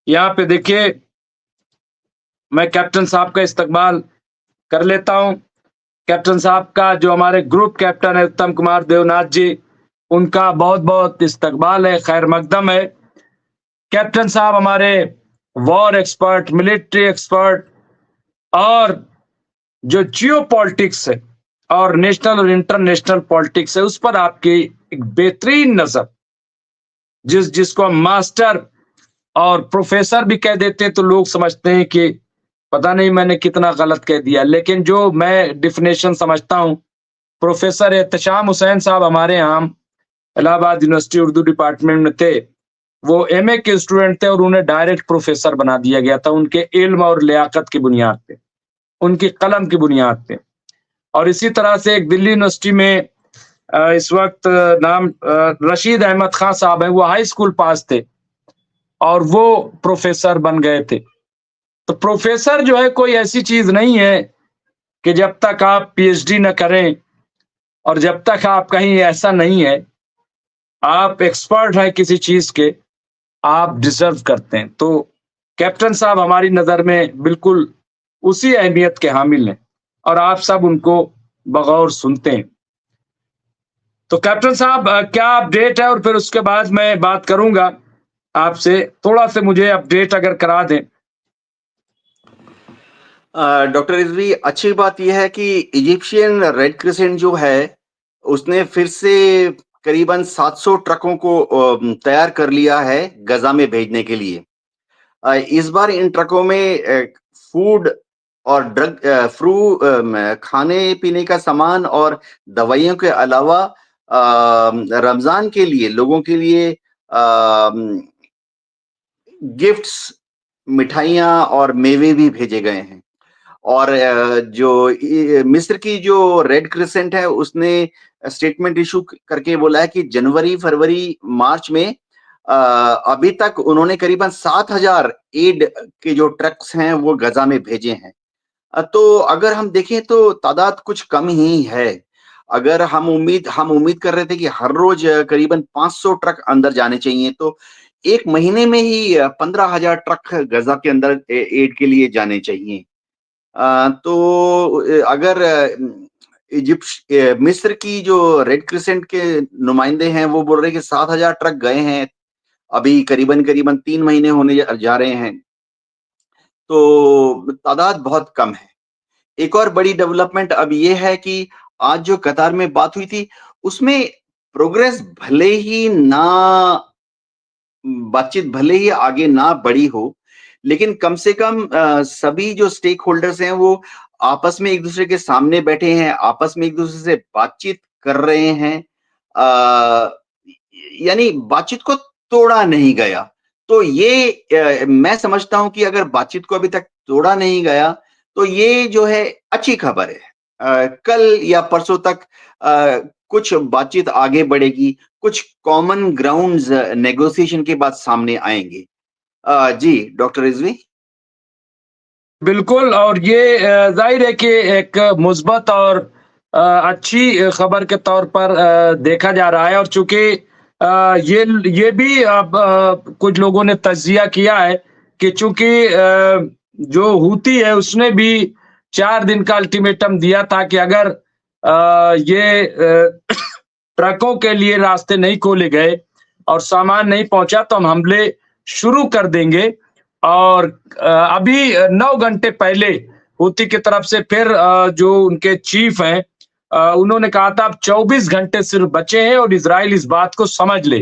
यहाँ पे देखिए, मैं कैप्टन साहब का इस्तकबाल कर लेता हूँ। कैप्टन साहब का जो हमारे ग्रुप कैप्टन है उत्तम कुमार देवनाथ जी, उनका बहुत-बहुत इस्तकबाल है, खैर मकदम है। कैप्टन साहब हमारे वॉर एक्सपर्ट, मिलिट्री एक्सपर्ट और जो जियोपॉलिटिक्स है और नेशनल और इंटरनेशनल पॉलिटिक्स है, उस पर आपकी एक बेहतरीन नज़र, जिसको हम मास्टर और प्रोफेसर भी कह देते हैं, तो लोग समझते हैं कि पता नहीं मैंने कितना गलत कह दिया। लेकिन जो मैं डेफिनेशन समझता हूँ, प्रोफेसर एहतशाम हुसैन साहब हमारे यहाँ इलाहाबाद यूनिवर्सिटी उर्दू डिपार्टमेंट में थे। वो एमए के स्टूडेंट थे और उन्हें डायरेक्ट प्रोफेसर बना दिया गया था उनके इल्म और लियाकत की बुनियाद पे, उनकी कलम की बुनियाद पे। और इसी तरह से एक दिल्ली यूनिवर्सिटी में इस वक़्त रशीद अहमद खां साहब हैं, वो हाई स्कूल पास थे और वो प्रोफेसर बन गए थे। तो प्रोफेसर जो है कोई ऐसी चीज़ नहीं है कि जब तक आप पीएचडी न करें और जब तक आप कहीं ऐसा नहीं है, आप एक्सपर्ट हैं किसी चीज़ के, आप डिज़र्व करते हैं। तो कैप्टन साहब हमारी नज़र में बिल्कुल उसी अहमियत के हामिल हैं और आप सब उनको बगौर सुनते हैं। तो कैप्टन साहब क्या अपडेट है और फिर उसके बाद मैं बात करूँगा आपसे, थोड़ा-सा मुझे अपडेट अगर करा दें। डॉक्टर रिजवी, अच्छी बात यह है कि इजिप्शियन रेड क्रिसेंट जो है, उसने फिर से करीबन 700 ट्रकों को तैयार कर लिया है गज़ा में भेजने के लिए। इस बार इन ट्रकों में फूड और खाने-पीने का सामान और दवाइयों के अलावा रमज़ान के लिए लोगों के लिए गिफ्ट्स, मिठाइयाँ और मेवे भी भेजे गए हैं। और मिस्र की जो रेड क्रिसेंट है, उसने स्टेटमेंट इशू करके बोला है कि जनवरी, फरवरी, मार्च में अभी तक उन्होंने करीबन 7,000 एड के जो ट्रक्स हैं, वो गज़ा में भेजे हैं। तो अगर हम देखें तो तादाद कुछ कम ही है। अगर हम उम्मीद कर रहे थे कि हर रोज़ करीबन 500 ट्रक अंदर जाने चाहिए, तो 1 महीने में ही 15,000 ट्रक गज़ा के अंदर एड के लिए जाने चाहिए। अगर मिस्र की जो रेड क्रिसेंट के नुमाइंदे हैं, वो बोल रहे हैं कि 7,000 ट्रक गए हैं, अभी करीबन-करीबन 3 महीने होने जा रहे हैं। तो तादाद बहुत कम है। एक और बड़ी डेवलपमेंट अब ये है कि आज जो कतार में बात हुई थी, उसमें प्रोग्रेस भले ही ना बातचीत भले ही आगे ना बढ़ी हो, लेकिन कम से कम सभी जो स्टेक होल्डर्स हैं, वो आपस में एक-दूसरे के सामने बैठे हैं, आपस में एक-दूसरे से बातचीत कर रहे हैं। अ, यानी बातचीत को तोड़ा नहीं गया। तो ये मैं समझता हूँ कि अगर बातचीत को अभी तक तोड़ा नहीं गया, तो ये जो है अच्छी खबर है। कल या परसों तक कुछ बातचीत आगे बढ़ेगी, कुछ कॉमन ग्राउंड्स नेगोशिएशन के बाद सामने आएँगे। जी, डॉक्टर रिज़वी? बिल्कुल और ये ज़ाहिर है कि एक मुस्बत और अच्छी खबर के तौर पर देखा जा रहा है और चूँकि ये भी अब कुछ लोगों ने तज्ज़िया किया है कि चूँकि जो हूती है उसने भी 4 दिन का अल्टीमेटम दिया था कि अगर ये ट्रकों के लिए रास्ते नहीं खोले गए और सामान नहीं पहुँचा तो हम हमले शुरू कर देंगे और अभी 9 घंटे पहले हूती की तरफ से फिर जो उनके चीफ हैं उन्होंने कहा था अब 24 घंटे सिर्फ बचे हैं और इज़राइल इस बात को समझ ले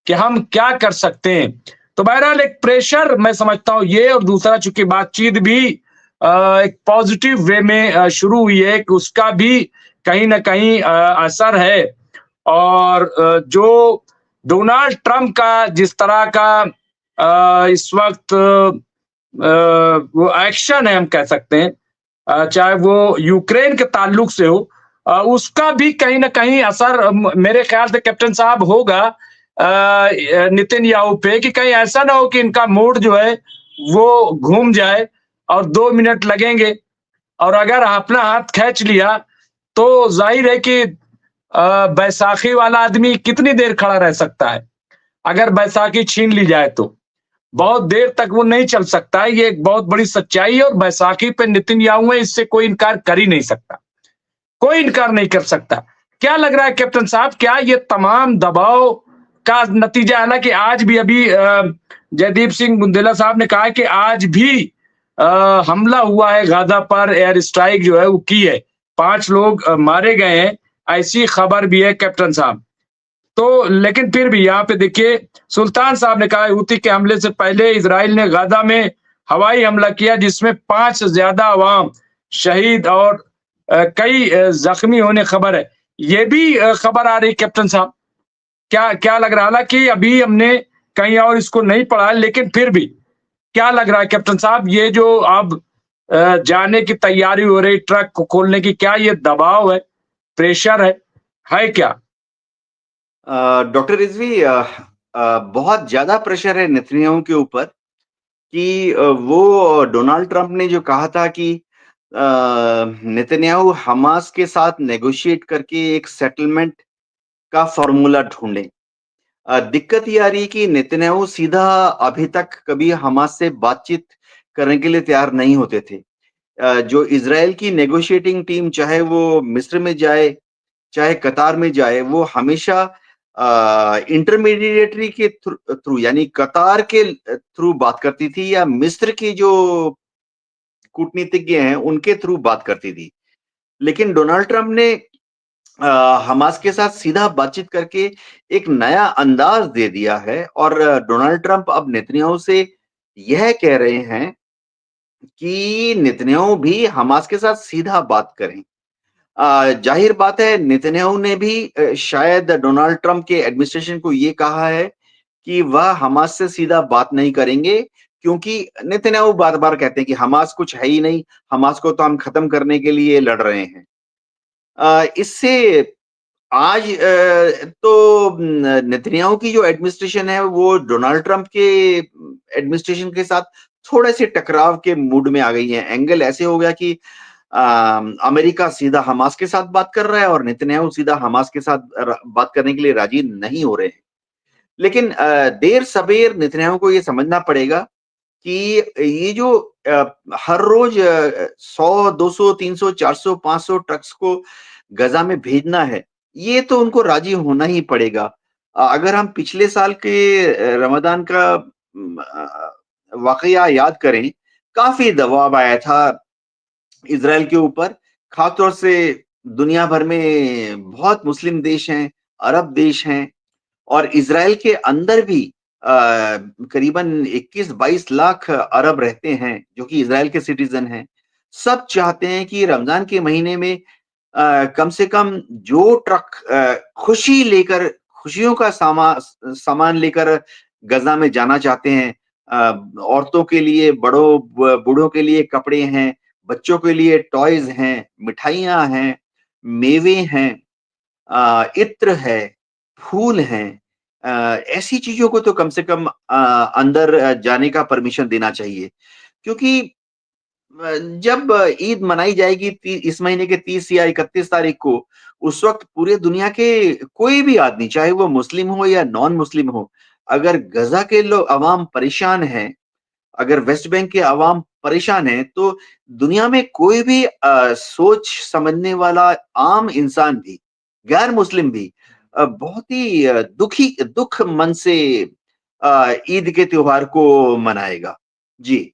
कि हम क्या कर सकते हैं। तो बहरहाल एक प्रेशर मैं समझता हूँ ये और दूसरा चूँकि बातचीत भी एक पॉजिटिव वे में शुरू हुई है कि उसका भी कहीं न कहीं असर है और जो डोनाल्ड ट्रम्प का जिस तरह का इस वक़्त वो एक्शन है हम कह सकते हैं चाहे वो यूक्रेन के ताल्लुक से हो उसका भी कहीं न कहीं असर मेरे ख़्याल से कैप्टन साहब होगा नेतन्याहू पे कि कहीं ऐसा ना हो कि इनका मूड जो है वो घूम जाए और 2 मिनट लगेंगे और अगर अपना हाथ खींच लिया तो ज़ाहिर है कि बैसाखी वाला आदमी कितनी देर खड़ा रह सकता है, अगर बैसाखी छीन ली जाए तो। बहुत देर तक वो नहीं चल सकता है। ये एक बहुत बड़ी सच्चाई है और बैसाखी पे नेतन्याहू है, इससे कोई इनकार कर ही नहीं सकता। कोई इनकार नहीं कर सकता। क्या लग रहा है कैप्टन साहब, क्या ये तमाम दबाव का नतीजा है? हालांकि आज भी अभी जयदीप सिंह बुंदेला साहब ने कहा है कि आज भी हमला हुआ है, गाजा पर एयर स्ट्राइक जो है वो की है, 5 लोग मारे गए हैं, ऐसी खबर भी है कैप्टन साहब। तो लेकिन फिर भी यहाँ पे देखिए, सुल्तान साहब ने कहा हूती के हमले से पहले इजराइल ने गाजा में हवाई हमला किया, जिसमें 5 से ज्यादा अवाम शहीद और कई जख्मी होने खबर है। ये भी खबर आ रही कैप्टन साहब, क्या क्या लग रहा है? हालांकि अभी हमने कहीं और इसको नहीं पढ़ा है, लेकिन फिर भी क्या लग रहा है कैप्टन साहब, ये जो अब जाने की तैयारी हो रही ट्रक को खोलने की, क्या ये दबाव है, प्रेशर है क्या? डॉक्टर रिजवी, बहुत ज्यादा प्रेशर है नेतन्याहू के ऊपर कि वो डोनाल्ड ट्रंप ने जो कहा था कि नेतन्याहू हमास के साथ नेगोशिएट करके एक सेटलमेंट का फॉर्मूला ढूंढे। दिक्कत ये आ रही है कि नेतन्याहू सीधा अभी तक कभी हमास से बातचीत करने के लिए तैयार नहीं होते थे। जो इजराइल की नेगोशिएटिंग टीम, चाहे वो मिस्र में जाए, चाहे कतार में जाए, वो हमेशा इंटरमीडिएटरी के थ्रू यानी कतार के थ्रू बात करती थी, या मिस्र की जो कूटनीतिज्ञ हैं उनके थ्रू बात करती थी। लेकिन डोनाल्ड ट्रंप ने हमास के साथ सीधा बातचीत करके एक नया अंदाज दे दिया है, और डोनाल्ड ट्रंप अब नेतन्याहू से यह कह रहे हैं कि नेतन्याहू भी हमास के साथ सीधा बात करें। जाहिर बात है, नेतन्याहू ने भी शायद डोनाल्ड ट्रंप के एडमिनिस्ट्रेशन को ये कहा है कि वह हमास से सीधा बात नहीं करेंगे, क्योंकि नेतन्याहू बार-बार कहते हैं कि हमास कुछ है ही नहीं, हमास को तो हम खत्म करने के लिए लड़ रहे हैं। इससे आज तो नेतन्याहू की जो एडमिनिस्ट्रेशन है वो डोनाल्ड ट्रंप के एडमिनिस्ट्रेशन के साथ थोड़े से टकराव के मूड में आ गई है। एंगल ऐसे हो गया कि अमेरिका सीधा हमास के साथ बात कर रहा है और नेतन्याहू सीधा हमास के साथ बात करने के लिए राजी नहीं हो रहे हैं। लेकिन देर सबेर नेतन्याहू को ये समझना पड़ेगा कि ये जो हर रोज 100, 200, 300, 400, 500 ट्रक्स को गजा में भेजना है, ये तो उनको राजी होना ही पड़ेगा। अगर हम पिछले साल के रमजान का वाकया याद करें, काफी दबाव आया था इज़राइल के ऊपर, खासतौर से दुनिया भर में बहुत मुस्लिम देश हैं, अरब देश हैं, और इज़राइल के अंदर भी करीबन 21-22 लाख अरब रहते हैं, जो कि इज़राइल के सिटीज़न हैं। सब चाहते हैं कि रमज़ान के महीने में कम से कम जो ट्रक खुशियों का सामान लेकर गज़ा में जाना चाहते हैं, औरतों के लिए, बूढ़ों के लिए कपड़े हैं, बच्चों के लिए टॉयज़ हैं, मिठाइयाँ हैं, मेवे हैं, इत्र है, फूल हैं। ऐसी चीज़ों को तो कम से कम अंदर जाने का परमिशन देना चाहिए। क्योंकि जब ईद मनाई जाएगी इस महीने के 30 या 31 तारीख को, उस वक़्त पूरे दुनिया के कोई भी आदमी, चाहे वो मुस्लिम हो या नॉन मुस्लिम हो, अगर गज़ा के अवाम परेशान हैं, अगर वेस्ट बैंक के अवाम परेशान हैं, तो दुनिया में कोई भी सोच समझने वाला आम इंसान भी, गैर मुस्लिम भी बहुत ही दुख मन से ईद के त्योहार को मनाएगा। जी।